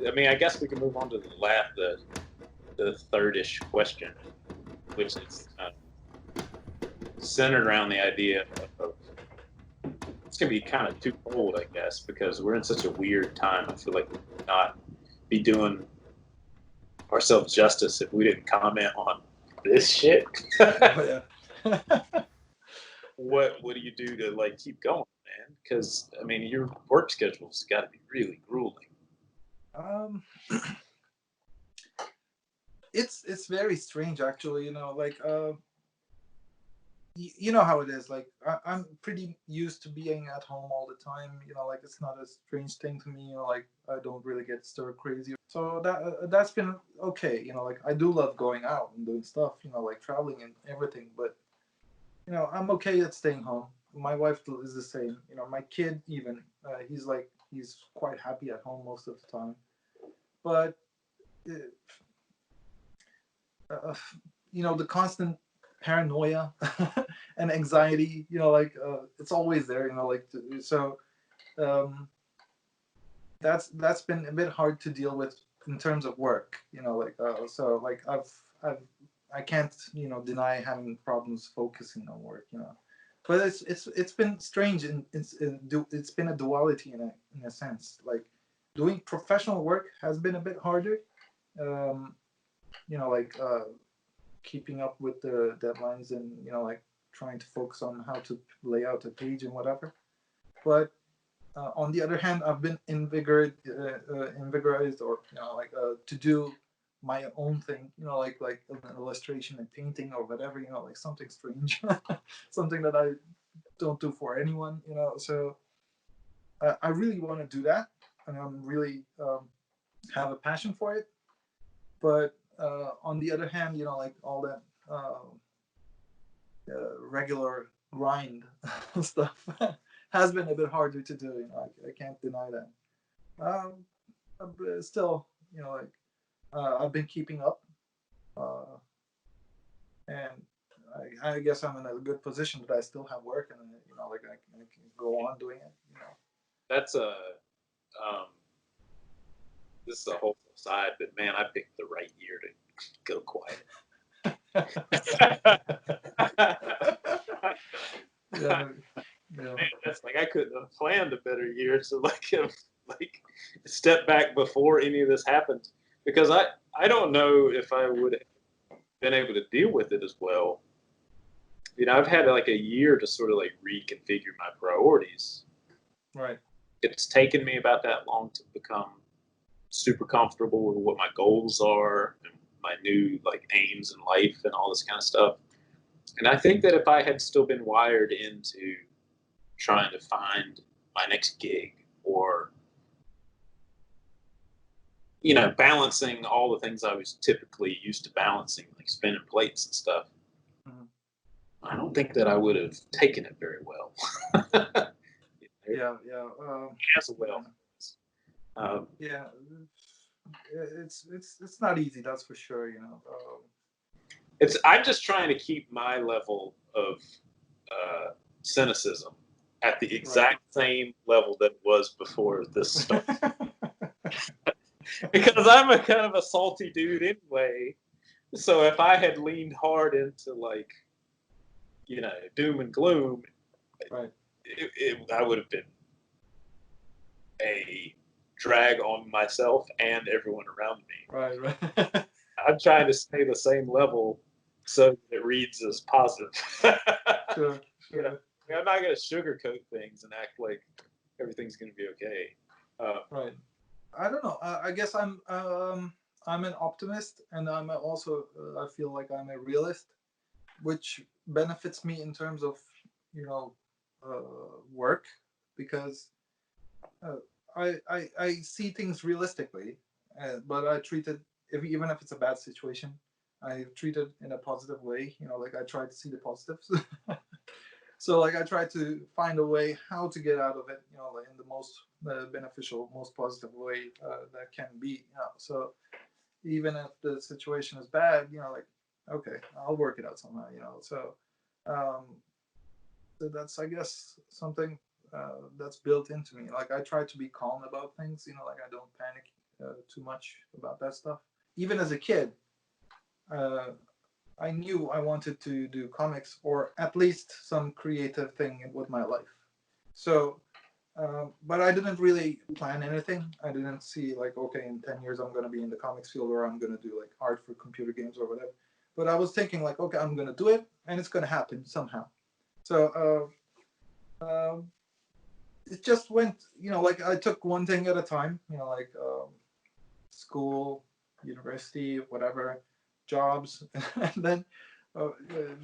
I mean, I guess we can move on to the third-ish question, which is centered around the idea of it's gonna be kind of twofold, I guess, because we're in such a weird time. I feel like we would not be doing ourselves justice if we didn't comment on this shit. Oh, yeah. What do you do to like keep going, man? Because I mean, your work schedule's got to be really grueling. It's very strange, actually. Like you know how it is. Like I'm pretty used to being at home all the time. Like it's not a strange thing to me. Like I don't really get stir crazy. So that's been okay. Like I do love going out and doing stuff. Like traveling and everything. But I'm okay at staying home. My wife is the same. My kid even he's quite happy at home most of the time. But the constant paranoia and anxiety, it's always there, so um, that's been a bit hard to deal with in terms of work, so like I can't deny having problems focusing on work, but it's been strange it's been a duality in a sense. Like doing professional work has been a bit harder, um, like keeping up with the deadlines and like trying to focus on how to lay out a page and whatever. But on the other hand, I've been invigorated, or like to do my own thing, like an illustration and painting or whatever, like something strange, something that I don't do for anyone, so I really want to do that, and I'm really have a passion for it. But on the other hand, like all that regular grind stuff has been a bit harder to do. I can't deny that. But still, like I've been keeping up, uh, and I guess I'm in a good position that I still have work, and like I can go on doing it. That's a um, this is a whole side, but man, I picked the right year to go quiet. Yeah, Man, that's like I couldn't have planned a better year to like step back before any of this happened, because I don't know if I would have been able to deal with it as well. I've had like a year to sort of like reconfigure my priorities. right. It's taken me about that long to become super comfortable with what my goals are and my new like aims in life and all this kind of stuff. And I think that if I had still been wired into trying to find my next gig, or balancing all the things I was typically used to balancing, like spinning plates and stuff, Mhm. I don't think that I would have taken it very well. Yeah, As well. yeah. It's not easy, that's for sure. I'm just trying to keep my level of cynicism at the exact same level that it was before this started. Because I'm a kind of a salty dude anyway. So if I had leaned hard into like, doom and gloom, Right. I would have been a drag on myself and everyone around me. Right. I'm trying to stay the same level so that it reads as positive. Sure. I'm not going to sugarcoat things and act like everything's going to be okay. Right. I don't know. I guess I'm an optimist, and I'm also I feel like I'm a realist, which benefits me in terms of you know work, because uh, I see things realistically, but I treat it, even if it's a bad situation, I treat it in a positive way. Like I try to see the positives. So like I try to find a way how to get out of it, like in the most beneficial, most positive way that can be. So even if the situation is bad, like okay, I'll work it out somehow. Um, so that's, I guess, something that's built into me. Like I try to be calm about things. Like I don't panic too much about that stuff. Even as a kid, I knew I wanted to do comics or at least some creative thing with my life. So, but I didn't really plan anything. I didn't see like, okay, in 10 years I'm going to be in the comics field or I'm going to do like art for computer games or whatever. But I was thinking like, okay, I'm going to do it and it's going to happen somehow. So it just went, like I took one thing at a time, like school, university, whatever, jobs. And then,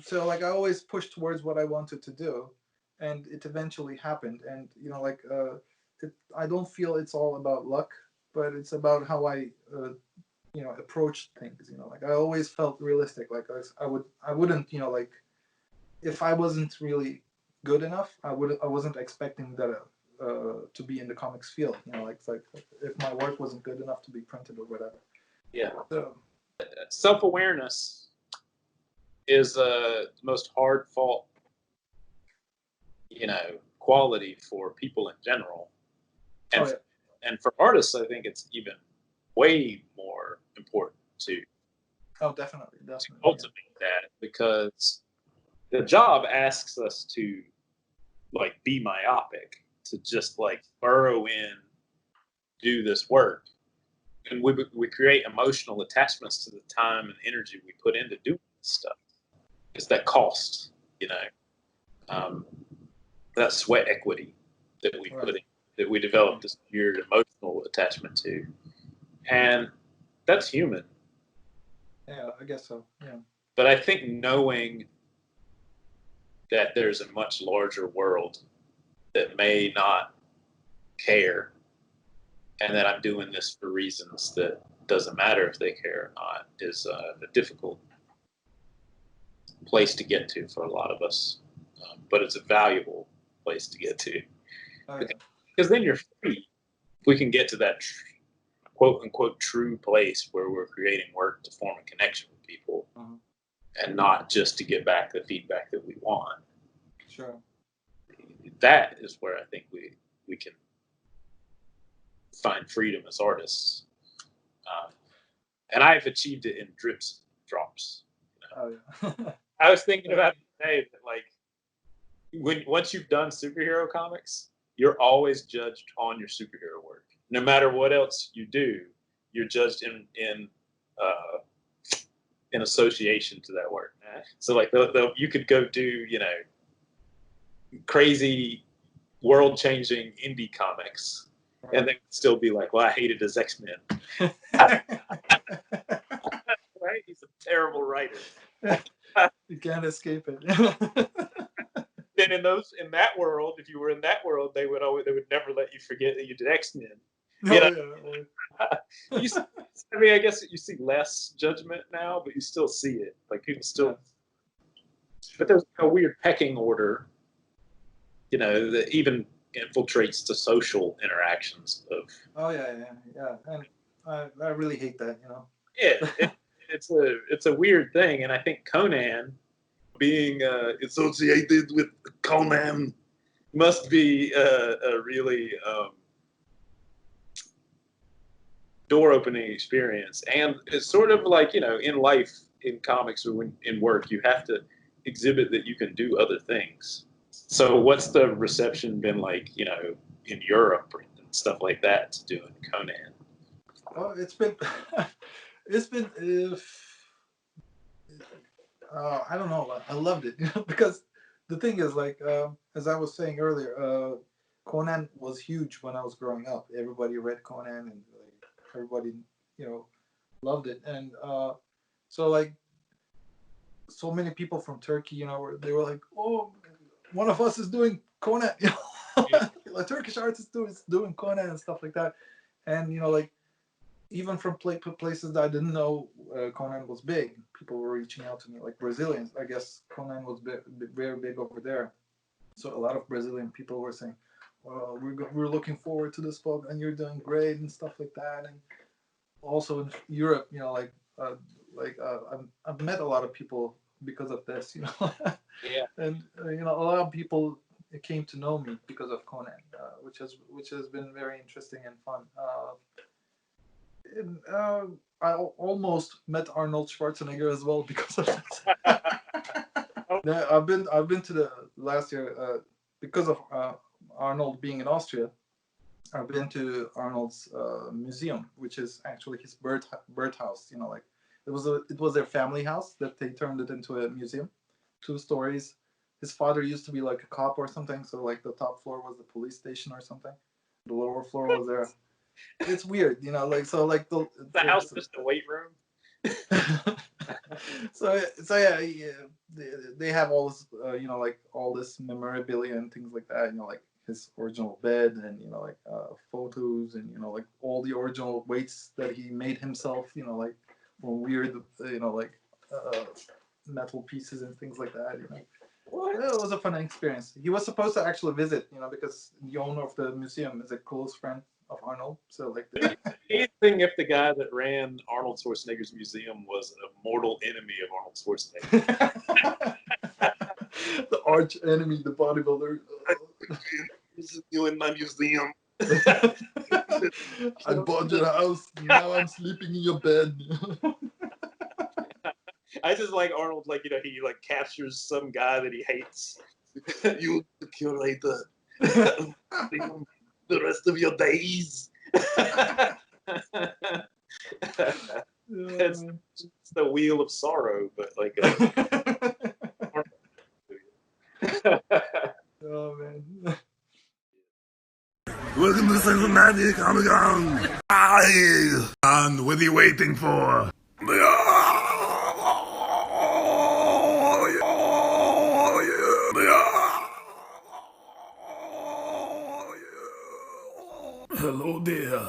so like I always pushed towards what I wanted to do. And it eventually happened. And, I don't feel it's all about luck, but it's about how I, approach things, like I always felt realistic. Like I wouldn't, like if I wasn't really good enough, I wasn't expecting that to be in the comics field. Like if my work wasn't good enough to be printed or whatever. Yeah. So Self-awareness is the most hard fought, quality for people in general, and and for artists, I think it's even way more important to definitely cultivate that, because the job asks us to like be myopic, to just like burrow in, do this work, and we create emotional attachments to the time and energy we put into doing this stuff. It's that cost, that sweat equity that we put in, that we develop this weird emotional attachment to, and that's human. Yeah, I guess so. Yeah. But I think knowing that there's a much larger world that may not care, and that I'm doing this for reasons that doesn't matter if they care or not, is a difficult place to get to for a lot of us. But it's a valuable place to get to. Because then you're free. If we can get to that quote unquote true place where we're creating work to form a connection with people, and not just to get back the feedback that we want. Sure. That is where I think we can find freedom as artists. And I've achieved it in drips and drops. Oh yeah. I was thinking about it today that like once you've done superhero comics, you're always judged on your superhero work. No matter what else you do, you're judged in association to that work. So like you could go do crazy world-changing indie comics, and they would still be like, well, I hated his X-Men. Right? He's a terrible writer. You can't escape it. Then in that world, if you were in that world, they would never let you forget that you did X-Men. I guess you see less judgment now, but you still see it. Like people still, but there's a weird pecking order, that even infiltrates the social interactions of. Oh yeah, and I really hate that. Yeah, it's a weird thing, and I think Conan, being associated with Conan, must be a really door-opening experience. And it's sort of like, in life, in comics, or in work, you have to exhibit that you can do other things. So what's the reception been like, in Europe and stuff like that to doing Conan? Oh, it's been I don't know. I loved it, because the thing is, like, as I was saying earlier, Conan was huge when I was growing up. Everybody read Conan, and like, everybody, loved it. And so, like, so many people from Turkey, they were like, "Oh, one of us is doing Conan." A Turkish artist is doing Conan and stuff like that. And like, even from places that I didn't know Conan was big, people were reaching out to me, like Brazilians. I guess Conan was very big over there. So a lot of Brazilian people were saying, "Well, we're looking forward to this book, and you're doing great," and stuff like that. And also in Europe, I've met a lot of people because of this, Yeah. And a lot of people came to know me because of Conan, which has been very interesting and fun. I almost met Arnold Schwarzenegger as well because of that. Yeah, I've been to the last year because of Arnold being in Austria. I've been to Arnold's museum, which is actually his birdhouse. You know, like it was their family house that they turned it into a museum. 2 stories. His father used to be like a cop or something, so like the top floor was the police station or something. The lower floor was there. It's weird, you know, like so like The house just a weight room. so yeah, they have all this you know, like all this memorabilia and things like that, you know, like his original bed and, you know, like photos and, you know, like all the original weights that he made himself, you know, like from weird you know, like uh, metal pieces and things like that, you know. What? It was a fun experience. He was supposed to actually visit, you know, because the owner of the museum is a close friend of Arnold. So like, Anything if the guy that ran Arnold Schwarzenegger's museum was a mortal enemy of Arnold Schwarzenegger. the arch enemy, the bodybuilder. You in my museum. I bought your house. Now I'm sleeping in your bed. I just like Arnold, like, you know, he like captures some guy that he hates. You the curator. The rest of your days. It's the wheel of sorrow, but like Oh man. Welcome to Cinematic Comic Con. And what are you waiting for? Hello there.